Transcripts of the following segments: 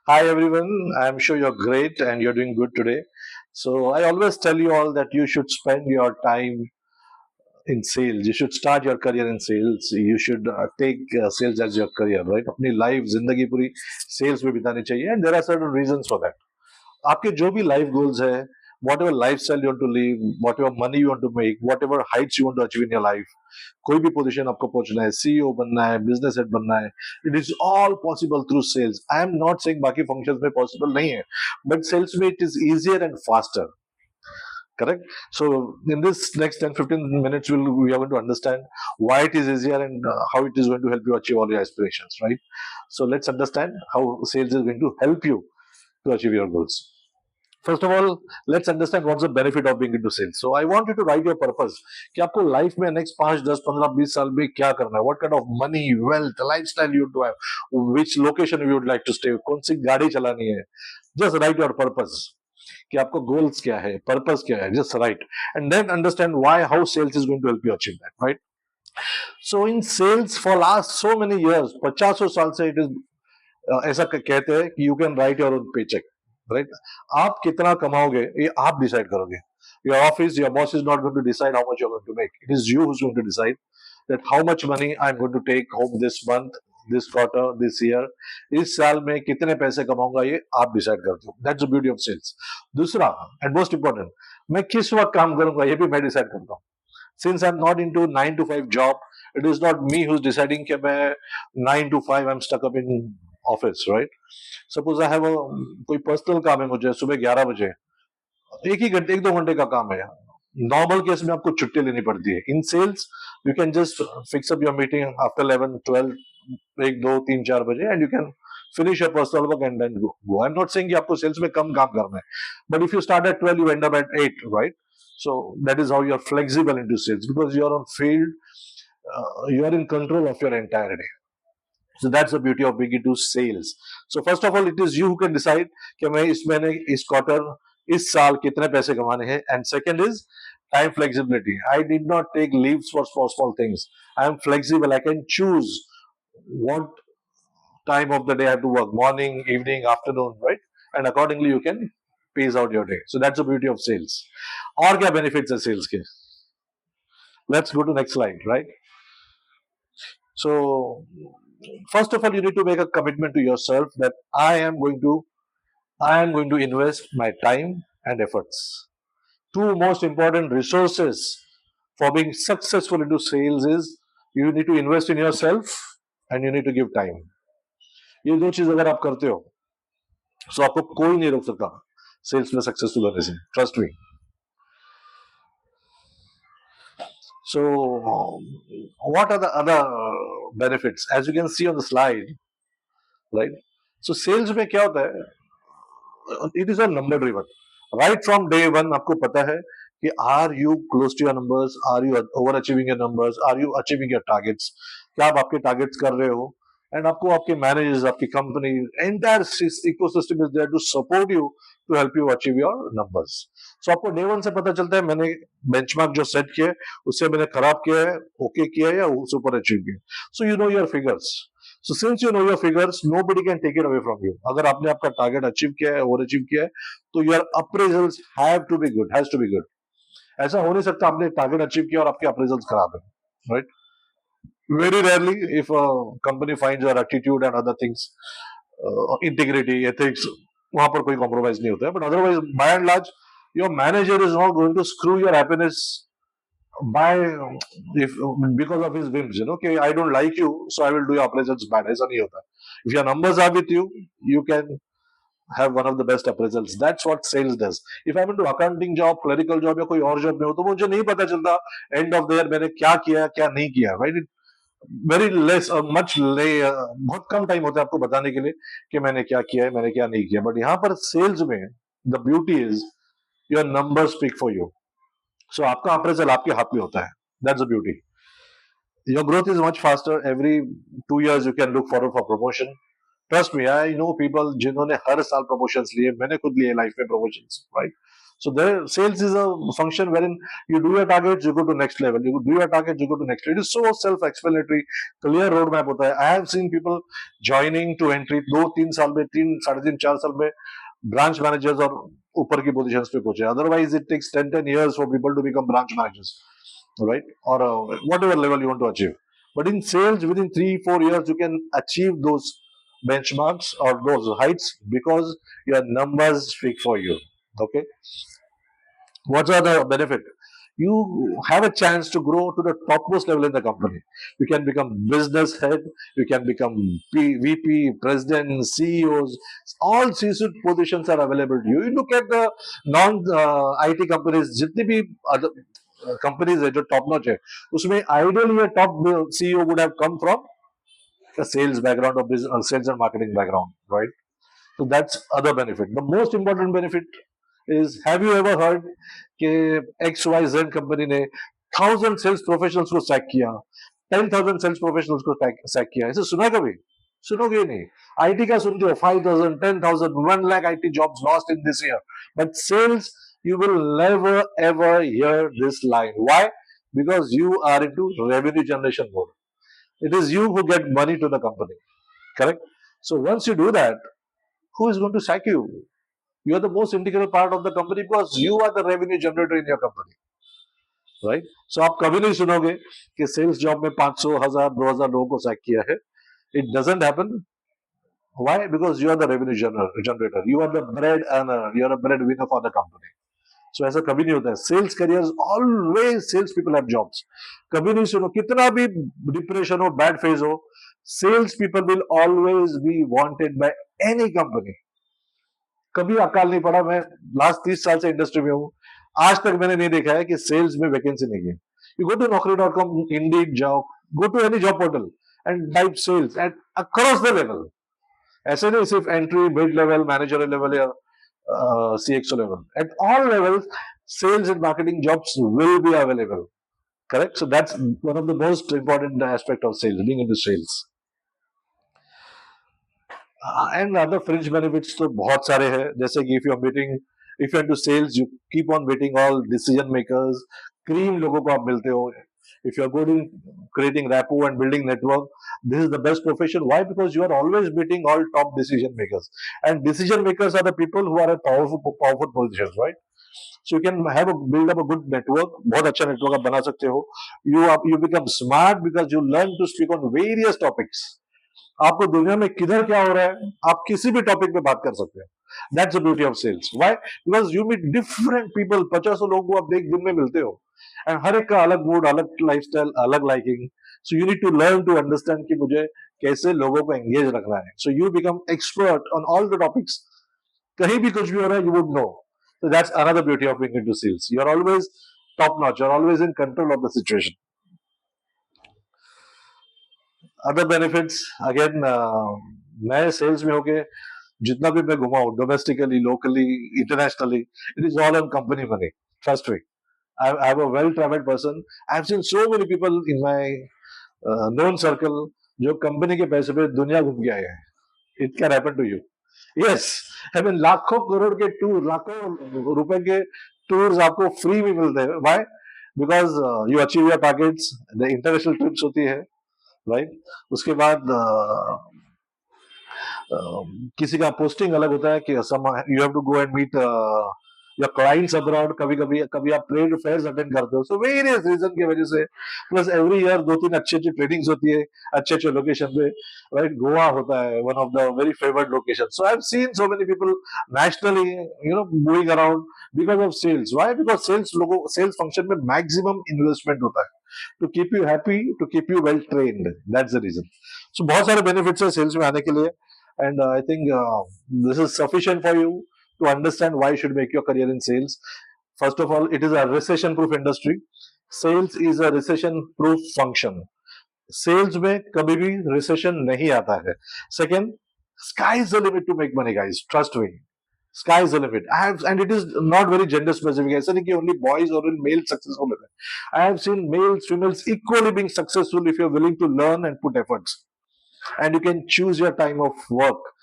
Hi everyone, I'm sure you're great and you're doing good today. So, I always tell you all that you should spend your time in sales. You should start your career in sales. You should take sales as your career, right? अपनी life जिंदगी पूरी sales में बितानी चाहिए and there are certain reasons for that. आपके जो भी life goals है, whatever lifestyle you want to live, whatever money you want to make, whatever heights you want to achieve in your life, कोई भी position आपको पहुंचना है, CEO बनना है, बिजनेस हेड बनना है, it is all possible through sales. I am not saying बाकी फंक्शंस में पॉसिबल नहीं है, बट सेल्स में it is easier and faster. Correct. So in this next 10-15 minutes we are going to understand why it is easier and how it is going to help you achieve all your aspirations, right? So let's understand how sales is going to help you to achieve your goals. First of all, let's understand what's the benefit of being into sales. So I want you to write your purpose. कि आपको life में next 5, 10, 15, 20 साल में क्या करना है, what kind of money, wealth, lifestyle you do have, which location you would like to stay, कौन सी गाड़ी चलानी है. Just write your purpose. कि आपको गोल्स क्या है, पर्पस क्या है, just write and then understand why, how sales is going to help you achieve that, right? So in sales for last so many years, 50 साल से it is ऐसा कहते हैं कि you can write your own paycheck, right? आप कितना कमाओगे ये आप डिसाइड करोगे. Your office, your boss is not going to decide how much you are going to make. It is you who is going to decide that how much money I am going to take home this month, this quarter, this year. इस साल में कितने पैसे कमाऊंगा ये आप decide करते हो. That's the beauty of sales. दूसरा एंड मोस्ट इंपॉर्टेंट, मैं किस वक्त काम करूंगा ये भी मैं डिसाइड करता हूँ. Since I'm not into 9 to 5 job, it is not me who's deciding कि मैं 9 to 5 I'm stuck up in office, right? Suppose I have a कोई पर्सनल काम है मुझे सुबह 11 बजे, एक ही घंटे 1-2 घंटे का काम है. नॉर्मल केस में आपको छुट्टी लेनी पड़ती है. In sales you can just fix up your meeting after 11, 12, 1, 2, 3, 4 बजे and you can finish your personal work and then go. I'm not saying कि आपको सेल्स में कम काम करना है, but if you start at 12 you end up at 8, right? So that is how you're flexible into sales because you're on field, you are in control of your entire day. So that's the beauty of being into sales. So first of all, it is you who can decide कि मैं इस महीने, इस quarter, इस साल कितने पैसे कमाने हैं. And second is time flexibility. I did not take leaves for small things. I am flexible. I can choose what time of the day I have to work, morning, evening, afternoon, right? And accordingly you can pace out your day. So that's the beauty of sales. और क्या benefits है sales के? Let's go to next slide, right? So first of all, you need to make a commitment to yourself that I am going to invest my time and efforts. Two most important resources for being successful into sales is you need to invest in yourself and you need to give time. ये दो चीज अगर आप करते हो तो आपको कोई नहीं रोक सकता सेल्स में सक्सेसफुल होने से. Trust me. So, what are the other benefits? As you can see on the slide, right? So, sales में क्या होता है? It is a number driven. Right from day one, आपको पता है कि are you close to your numbers? Are you overachieving your numbers? Are you achieving your targets? क्या आप आपके targets कर रहे हो? And आपको आपके managers, आपकी company, entire ecosystem is there to support you to help you achieve your numbers. So आपको day one से पता चलता है मैंने benchmark जो set किया है उससे मैंने खराब किया है, okay किया है या उससे ऊपर achieve किया. So you know your figures. So since you know your figures, nobody can take it away from you. अगर आपने आपका टारगेट अचीव किया है, ओवर अचीव किया है, तो your appraisals have to be good, has to be good. ऐसा हो नहीं सकता आपने टारगेट अचीव किया और आपके appraisals खराब है, right? Very rarely, if a company finds your attitude and other things, integrity, ethics, वहां पर कोई compromise नहीं होता है. But otherwise, by and large, your manager is not going to screw your happiness by if because of his whims, कि I don't like you, so I will do your appraisals bad. ऐसा नहीं होता. If your numbers are with you, you can have one of the best appraisals. That's what sales does. If I'm into accounting job, clerical job या कोई और job में हो तो मुझे नहीं पता चलता end of the year मैंने क्या किया क्या नहीं किया, right? Very less or much बहुत कम टाइम होता है आपको बताने के लिए कि मैंने क्या किया है मैंने क्या नहीं किया. बट यहाँ पर सेल्स में the beauty is your numbers speak for you. So आपका अप्रेजल आपके हाथ में होता है. That's the beauty. Your growth is much faster. Every 2 years you can look forward for promotion. Trust me, I know people जिन्होंने हर साल promotions लिए. मैंने खुद लिए लाइफ में promotions, right? So there, sales is a function wherein you do your targets, you go to next level. You do your targets, you go to next level. It is so self-explanatory, clear roadmap होता है. I have seen people joining to entry 2-3 साल में, 3 साढ़े 3 4 साल में branch managers और ऊपर की positions पे पहुंचे. Otherwise, it takes 10 years for people to become branch managers, right? Or whatever level you want to achieve. But in sales, within 3-4 years, you can achieve those benchmarks or those heights because your numbers speak for you. Okay. What's the benefit? You have a chance to grow to the topmost level in the company. You can become business head, you can become VP, president, CEOs. All C-suite positions are available to you. You look at the non-IT companies, जितनी भी other companies है जो top notch है, उसमें ideally a top CEO would have come from a sales background or business, sales and marketing background, right? So that's other benefit. The most important benefit is, have you ever heard कि XYZ company ने 1000 sales professionals को sac किया, 10,000 sales professionals को sac किया? ऐसे सुना कभी? सुनोगे नहीं. आईटी का सुनते हो 5,000, 10,000, 1 lakh IT jobs lost in this year. But sales, you will never ever hear this line. Why? Because you are into revenue generation mode. It is you who get money to the company. Correct? So once you do that, who is going to sack you? You are the most integral part of the company because you are the revenue generator in your company, right? So आप कभी नहीं सुनोगे कि sales job में 500, 1000, 2000 लोगों को sack किया है. It doesn't happen. Why? Because you are the revenue generator. You are the bread earner. You are a breadwinner for the company. So ऐसा कभी नहीं होता है. Sales careers, always sales people have jobs. कभी नहीं सुनो, कितना भी depression हो, bad phase हो, sales people will always be wanted by any company. कभी अकाल नहीं पड़ा. मैं लास्ट 30 साल से इंडस्ट्री में हूँ, आज तक मैंने नहीं देखा है कि सेल्स में वैकेंसी नहीं है. You go to naukri.com, Indeed जाओ, go to any job portal and type sales at across the level. ऐसे नहीं सिर्फ entry, mid level, manager level या CXO level. At all levels sales and marketing jobs will be available. Correct? So that's one of the most important aspect of sales, being into sales. And other fringe benefits तो बहुत सारे हैं. जैसे कि if you're into sales, you keep on meeting all decision makers, cream लोगों को आप मिलते हो. If you're good in creating rapport and building network, this is the best profession. Why? Because you are always meeting all top decision makers, and decision makers are the people who are at powerful positions, right? So you can build up a good network. बहुत अच्छा network आप बना सकते हो. You become smart because you learn to speak on various topics. आपको दुनिया में किधर क्या हो रहा है, आप किसी भी टॉपिक पे बात कर सकते हैं. That's the beauty of sales. Why? Because you meet different people. 50 लोगों को आप एक दिन में मिलते हो, एंड हर एक का अलग मूड, अलग लाइफस्टाइल, अलग liking. So you need to learn to understand कि मुझे कैसे लोगों को एंगेज रखना है. So you become expert on all the topics. कहीं भी कुछ भी हो रहा है, you would know. So that's another beauty of being into sales. You're always top notch. You're always in control of the situation. Other benefits, again, मैं sales में होके जितना भी मैं घुमाऊं, domestically, locally, internationally, it is all on company money. Trust me. I am a well-traveled person. I have seen so many people in my known circle जो company के पैसे पे दुनिया घूम के आए हैं. It can happen to you. Yes, I mean लाखों करोड़ के टूर, लाखों रुपए के टूर्स आपको फ्री में मिलते हैं. Why? Because you achieve your targets. The international trips होती है, राइट? उसके बाद किसी का पोस्टिंग अलग होता है कि you have to go and meet your clients abroad. कभी आप ट्रेड फेयर्स अटेंड करते हो. सो वेरियस रीजन की वजह से, प्लस एवरी ईयर 2-3 अच्छी ट्रेनिंग्स होती है अच्छे लोकेशन पे, राइट? गोवा होता है one of the very favoured location. So I have seen so many people nationally moving around because of sales. Why? Because sales function में मैक्सिमम इन्वेस्टमेंट होता है to keep you happy, to keep you well trained. That's the reason. So बहुत सारे benefits है sales में आने के लिए, and I think this is sufficient for you to understand why you should make your career in sales. First of all, it is a recession-proof industry. Sales is a recession-proof function. Sales में कभी भी recession नहीं आता है. Second, sky is the limit to make money, guys. Trust me. Sky is the limit. And it is not very gender specific. ऐसा नहीं कि only boys or male successful है. I have seen males, females equally being successful if you're willing to learn and put efforts. And you can choose your time of work.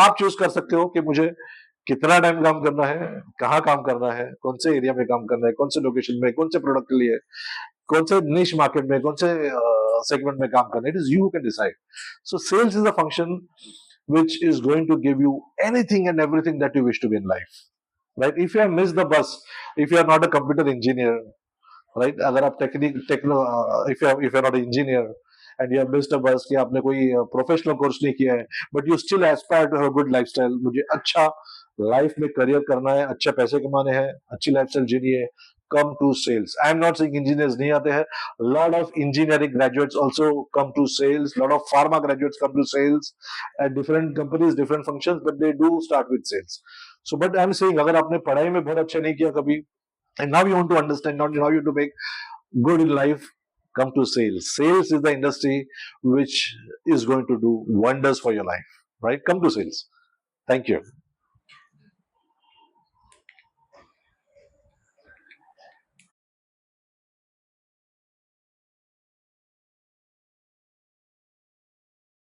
आप choose कर सकते हो कि मुझे कितना टाइम काम करना है, कहाँ काम करना है, कौन से एरिया में काम करना है, कौन से लोकेशन में, कौन से प्रोडक्ट के लिए, कौन से निश मार्केट में, कौन से सेगमेंट में काम करना है, it is you can decide. So sales is a function which is going to give you anything and everything that you wish to be in life, right? If you have missed the bus, if you are not a computer engineer, right? अगर आप techno if you are not an engineer and you have missed a bus कि आपने कोई professional course नहीं किया है, but you still aspire to have a good lifestyle, मुझे अच्छा लाइफ में करियर करना है, अच्छे पैसे कमाने हैं, अच्छी लाइफस्टाइल जीनी है, come to sales. I am not saying engineers नहीं आते हैं. Lot of engineering graduates also come to sales. Lot of pharma graduates come to sales at different companies, different functions, but they do start with sales. So, but I am saying अगर आपने पढ़ाई में बहुत अच्छा नहीं किया कभी, and now you want to understand, not now you want to make good in life, come to sales. Sales is the industry which is going to do wonders for your life, right? Come to sales. Thank you.